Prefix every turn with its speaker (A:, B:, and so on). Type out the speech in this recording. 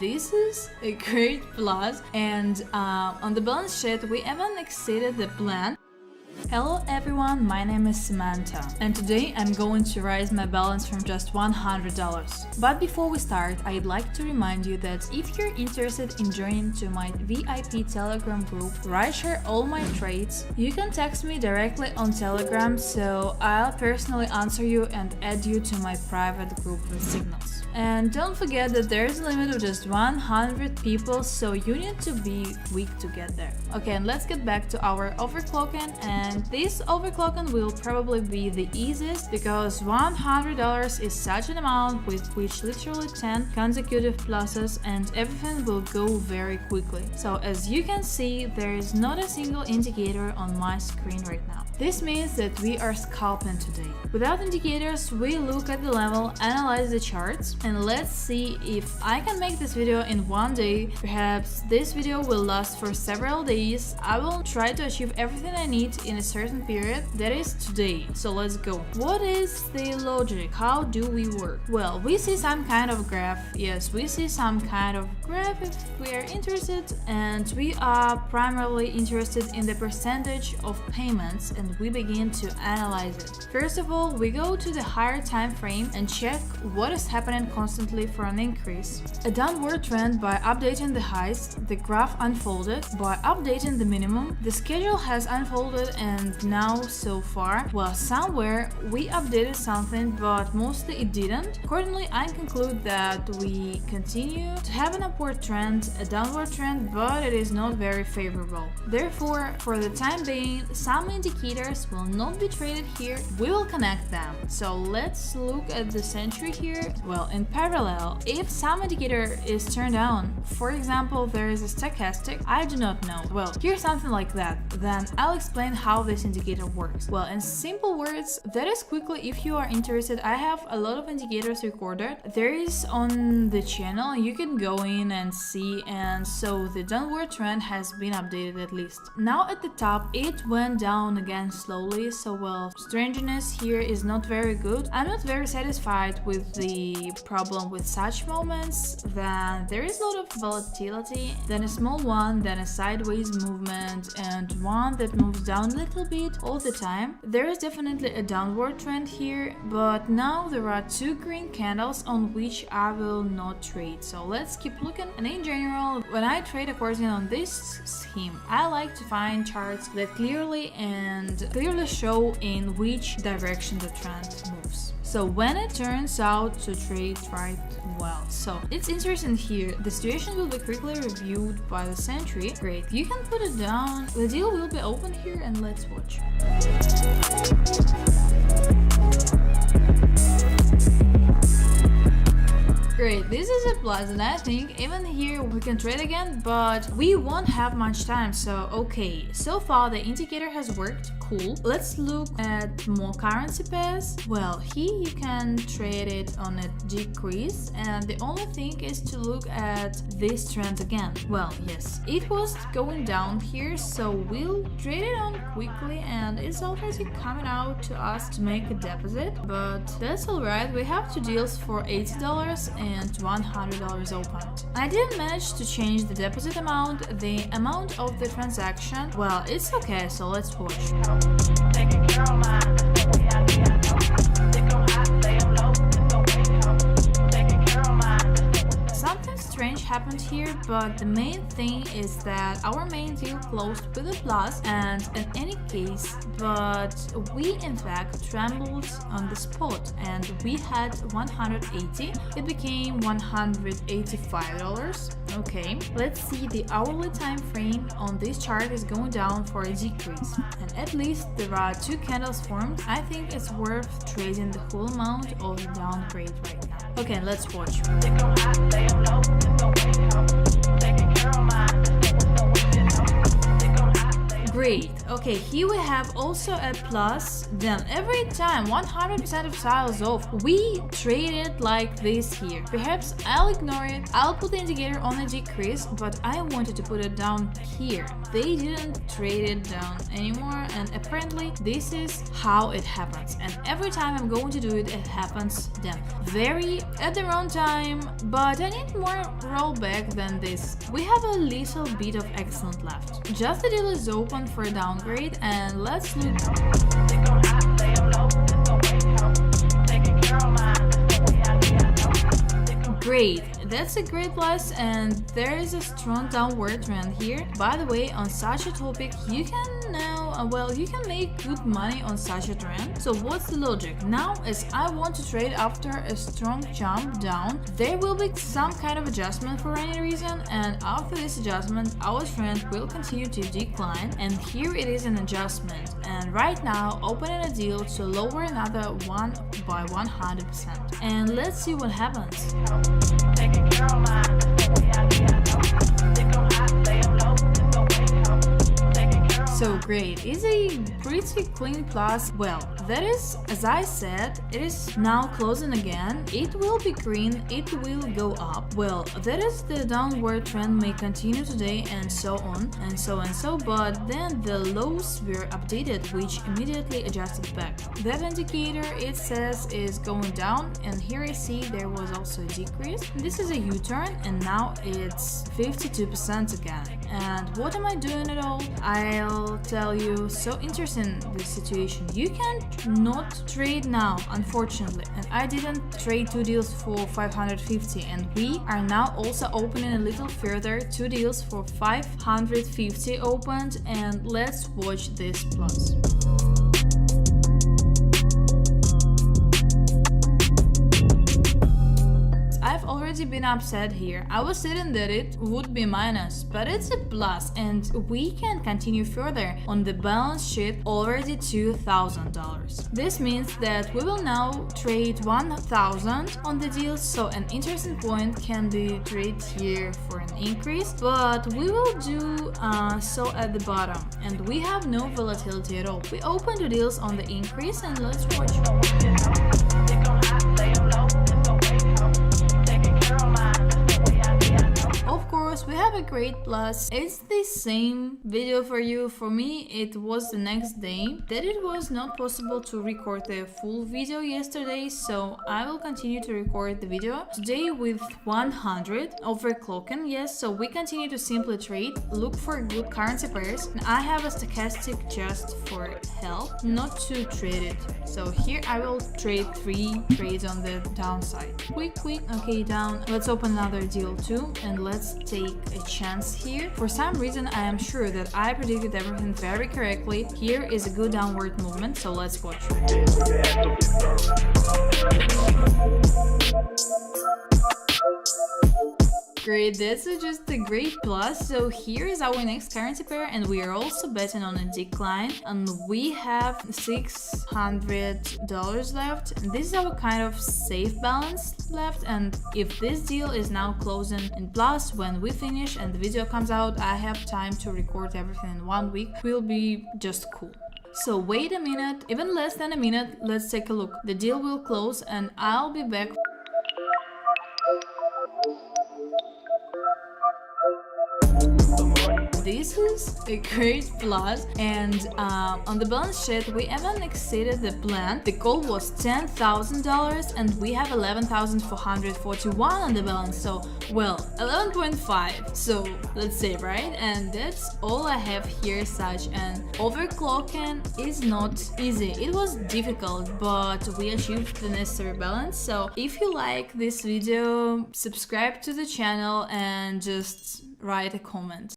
A: this is a great plus, and on the balance sheet we even exceeded the plan. Hello everyone, my name is Samantha, and today I'm going to raise my balance from just $100. But before we start, I'd like to remind you that if you're interested in joining to my VIP Telegram group where I share all my trades, you can text me directly on Telegram, so I'll personally answer you and add you to my private group with signals. And don't forget that there's a limit of just 100 people, so you need to be quick to get there. Okay, and let's get back to our overclocking, and this overclocking will probably be the easiest because $100 is such an amount with which literally 10 consecutive pluses and everything will go very quickly. So as you can see, there is not a single indicator on my screen right now. This means that we are scalping today. Without indicators, we look at the level, analyze the charts, and let's see if I can make this video in one day. Perhaps this video will last for several days. I will try to achieve everything I need in a certain period, that is today. So let's go. What is the logic? How do we work? Well, we see some kind of graph. Yes, we see some kind of graph if we are interested, and we are primarily interested in the percentage of payments, and we begin to analyze it. First of all, we go to the higher time frame and check what is happening constantly for an increase. A downward trend by updating the highs, the graph unfolded by updating the minimum, the schedule has unfolded, and now so far, well, somewhere we updated something, but mostly it didn't. Accordingly, I conclude that we continue to have an upward trend, a downward trend, but it is not very favorable. Therefore, for the time being, some indicators will not be traded here. We will connect them. So let's look at the century here. Well, in parallel, if some indicator is turned on, for example, there is a stochastic, I do not know. Well, here's something like that. Then I'll explain how this indicator works. Well, in simple words, that is quickly, if you are interested, I have a lot of indicators recorded. There is on the channel, you can go in and see, and so the downward trend has been updated at least. Now at the top, it went down again slowly, so well, strangeness here is not very good. I'm not very satisfied with the problem with such moments. Then there is a lot of volatility, then a small one, then a sideways movement, and one that moves down a little bit all the time. There is definitely a downward trend here, but now there are two green candles on which I will not trade. So let's keep looking. And in general, when I trade according on this scheme, I like to find charts that clearly show in which direction the trend moves. So when it turns out to trade right well. So it's interesting here. The situation will be quickly reviewed by the century. Great, you can put it down. The deal will be open here, and let's watch. Great, this is a plus, and I think even here we can trade again, but we won't have much time. So okay, so far the indicator has worked. Cool. Let's look at more currency pairs. Well, here you can trade it on a decrease, and the only thing is to look at this trend again. Well, yes, it was going down here, so we'll trade it on quickly, and it's already coming out to us to make a deposit, but that's alright. We have two deals for $80 and $100 opened. I didn't manage to change the deposit amount, the amount of the transaction. Well, it's okay, so let's watch. Taking care of mine, something strange happened here, but the main thing is that our main deal closed with a plus, and in any case, but we in fact trembled on the spot, and we had 180, it became $185. Okay, let's see, the hourly time frame on this chart is going down for a decrease, and at least there are two candles formed. I think it's worth trading the whole amount of the downgrade right now. Okay, let's watch. Great. Okay, here we have also a plus. Then every time 100% of tiles off, we trade it like this here. Perhaps I'll ignore it. I'll put the indicator on a decrease, but I wanted to put it down here. They didn't trade it down anymore, and apparently this is how it happens. And every time I'm going to do it, it happens then. Very at the wrong time, but I need more rollback than this. We have a little bit of excellent left. Just the deal is open for a downgrade, and let's look. Great, that's a great plus, and there is a strong downward trend here. By the way, on such a topic, you can now, you can make good money on such a trend. So what's the logic? Now, as I want to trade after a strong jump down, there will be some kind of adjustment for any reason, and after this adjustment, our trend will continue to decline, and here it is an adjustment. And right now, opening a deal to lower another one by 100%. And let's see what happens. So great, it's a pretty clean plus. Well, that is, as I said, it is now closing again. It will be green, it will go up. Well, that is the downward trend may continue today, and so on and so and so, but then the lows were updated, which immediately adjusted back. That indicator, it says, is going down, and here I see there was also a decrease. This is a U-turn, and now it's 52% again. And what am I doing at all? I'll tell you. So interesting, this situation. You can't not trade now, unfortunately, and I didn't trade 2 deals for 550, and we are now also opening a little further. 2 deals for 550 opened, and let's watch this plus. Already been upset here. I was saying that it would be minus, but it's a plus, and we can continue further. On the balance sheet, already $2,000. This means that we will now trade 1,000 on the deal, so an interesting point can be traded here for an increase, but we will do so at the bottom, and we have no volatility at all. We open the deals on the increase, and let's watch. Of course, we have a great plus. It's the same video for you. For me, it was the next day that it was not possible to record the full video yesterday, so I will continue to record the video today with 100 overclocking. Yes, so we continue to simply trade, look for good currency pairs, and I have a stochastic just for help, not to trade it. So here I will trade 3 trades on the downside. Quick, okay, down. Let's open another deal too, and let's take a chance here. For some reason, I am sure that I predicted everything very correctly. Here is a good downward movement, so let's watch. Great, that's just a great plus. So here is our next currency pair, and we are also betting on a decline, and we have $600 left, and this is our kind of safe balance left. And if this deal is now closing in plus, when we finish and the video comes out, I have time to record everything in 1 week. Will be just cool. So wait a minute, even less than a minute, let's take a look. The deal will close, and I'll be back. This is a great plus, and on the balance sheet we even exceeded the plan. The goal was $10,000 and we have 11,441 on the balance, so well, 11.5, so let's say, right? And that's all I have here. Such an overclocking is not easy. It was difficult, but we achieved the necessary balance. So if you like this video, subscribe to the channel and just write a comment.